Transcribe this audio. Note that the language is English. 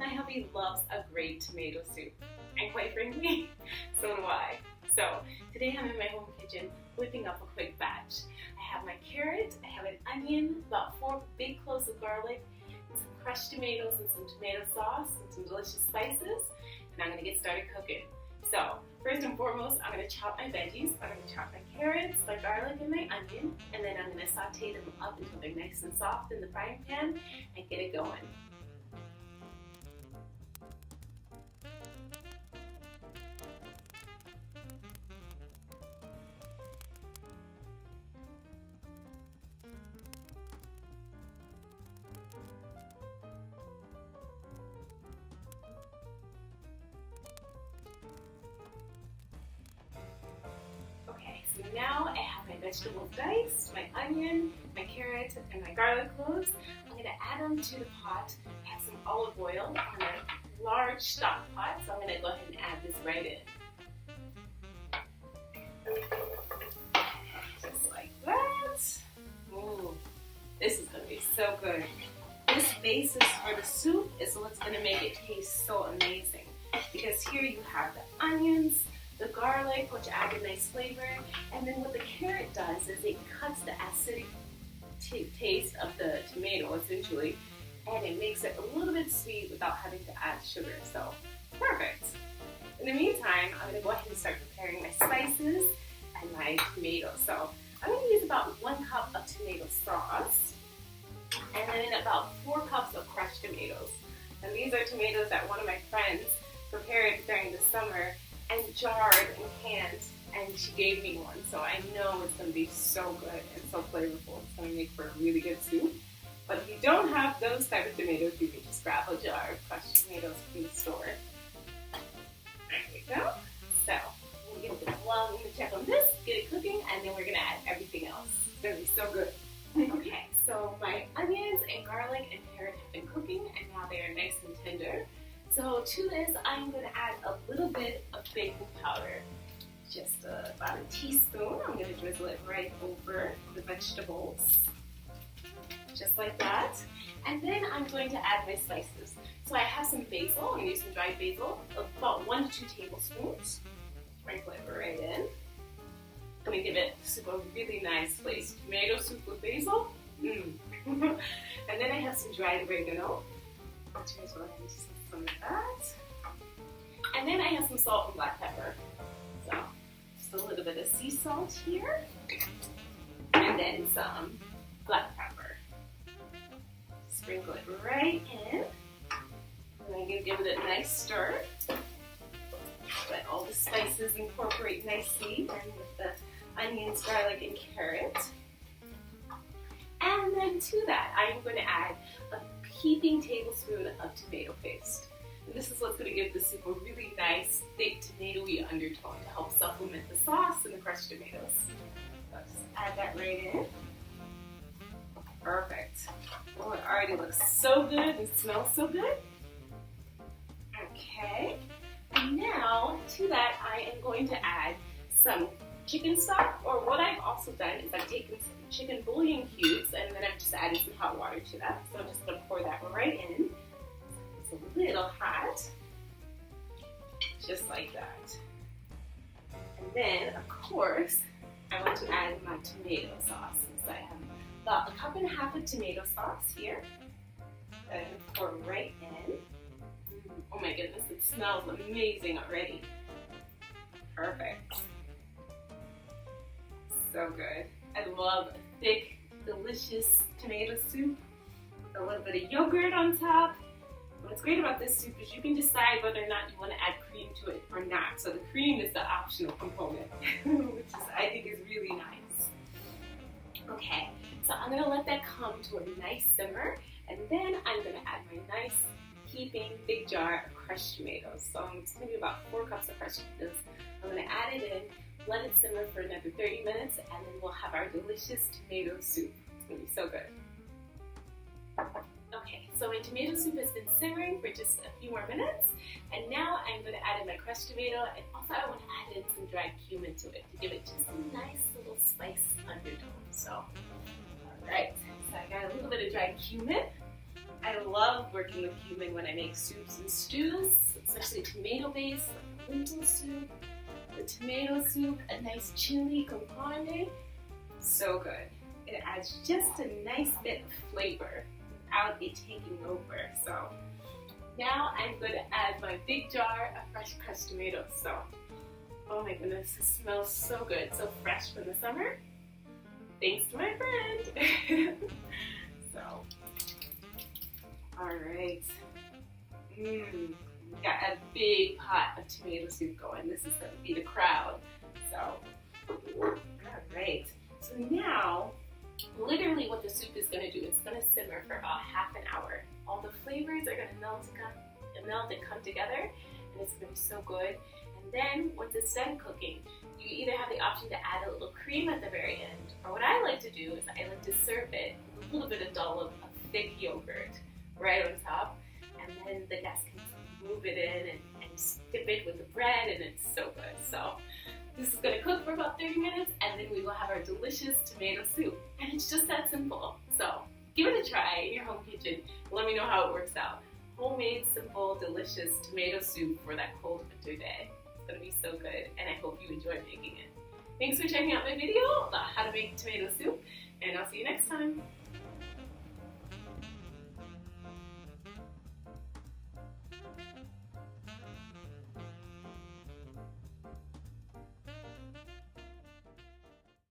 My hubby loves a great tomato soup, and quite frankly, so do I. So today I'm in my home kitchen whipping up a quick batch. I have my carrot, I have an onion, about 4 big cloves of garlic, and some crushed tomatoes and some tomato sauce and some delicious spices, and I'm gonna get started cooking. So first and foremost, I'm gonna chop my veggies. I'm gonna chop my carrots, my garlic, and my onion, and then I'm gonna saute them up until they're nice and soft in the frying pan and get it going. So now I have my vegetables diced, my onion, my carrots, and my garlic cloves. I'm going to add them to the pot. I have some olive oil in a large stock pot, so I'm going to go ahead and add this right in. Just like that. Ooh, this is going to be so good. This basis for the soup is what's going to make it taste so amazing. Because here you have the onions, the garlic, which add a nice flavor, and then what the carrot does is it cuts the acidic taste of the tomato essentially, and it makes it a little bit sweet without having to add sugar, so perfect. In the meantime, I'm going to go ahead and start preparing my spices and my tomatoes. So I'm going to use about 1 cup of tomato sauce, and then about 4 cups of crushed tomatoes. And these are tomatoes that one of my friends prepared during the summer and jarred and canned, and she gave me one, so I know it's going to be so good and so flavorful. It's going to make for a really good soup. But if you don't have those type of tomatoes, you can just grab a jar of crushed tomatoes from the store. There we go. So we're going to check on this, get it cooking, and then we're going to add everything else. It's going to be so good. Okay, so my onions and garlic and carrot have been cooking, and now they are nice and tender. So to this, I'm going to add a little bit of baking powder, just about a teaspoon. I'm going to drizzle it right over the vegetables, just like that. And then I'm going to add my spices. So I have some basil. I'm going to use some dried basil, about 1 to 2 tablespoons. Sprinkle it right in. I'm going to give it soup a really nice place. Tomato soup with basil. And then I have some dried oregano. Just some of that. And then I have some salt and black pepper. So just a little bit of sea salt here. And then some black pepper. Sprinkle it right in. And I'm going to give it a nice stir. Let all the spices incorporate nicely and with the onions, garlic, and carrot. And then to that, I'm going to add a heaping tablespoon of tomato paste. And this is what's going to give the soup a really nice, thick, tomatoey undertone to help supplement the sauce and the crushed tomatoes. So just add that right in. Perfect. Oh, it already looks so good and smells so good. Okay. And now to that, I am going to add some chicken stock, or what I've also done is I've taken some chicken bouillon cubes and then I've just added some hot water to that. So I'm just going to pour that right in. It's a little hot, just like that. And then, of course, I want to add my tomato sauce. So I have about 1.5 cups of tomato sauce here. And pour right in. Oh my goodness, it smells amazing already. Perfect. So good. I love a thick, delicious tomato soup with a little bit of yogurt on top. What's great about this soup is you can decide whether or not you want to add cream to it or not. So the cream is the optional component, which is, I think, is really nice. Okay, so I'm going to let that come to a nice simmer, and then I'm going to add my nice heaping big jar of crushed tomatoes. So it's going to be about 4 cups of crushed tomatoes. I'm going to add it in. Let it simmer for another 30 minutes, and then we'll have our delicious tomato soup. It's going to be so good. Okay, so my tomato soup has been simmering for just a few more minutes, and now I'm going to add in my crushed tomato, and also I want to add in some dried cumin to it to give it just a nice little spice undertone. So, alright, so I got a little bit of dried cumin. I love working with cumin when I make soups and stews, especially tomato-based, like lentil soup, the tomato soup, a nice chili con carne. So good. It adds just a nice bit of flavor without it taking over. So now I'm going to add my big jar of fresh crushed tomatoes. So, oh my goodness, it smells so good, so fresh from the summer. Thanks to my friend. So, all right. We got a big pot of tomato soup going. This is going to be the crowd. So, all right. So now, literally what the soup is going to do, it's going to simmer for about half an hour. All the flavors are going to melt and come together, and it's going to be so good. And then, once it's done cooking, you either have the option to add a little cream at the very end, or what I like to do is I like to serve it with a little bit of dollop of thick yogurt right on top, and then the guests can move it in and dip it with the bread, and it's so good. So this is going to cook for about 30 minutes, and then we will have our delicious tomato soup. And it's just that simple. So give it a try in your home kitchen. Let me know how it works out. Homemade, simple, delicious tomato soup for that cold winter day. It's going to be so good, and I hope you enjoy making it. Thanks for checking out my video about how to make tomato soup, and I'll see you next time.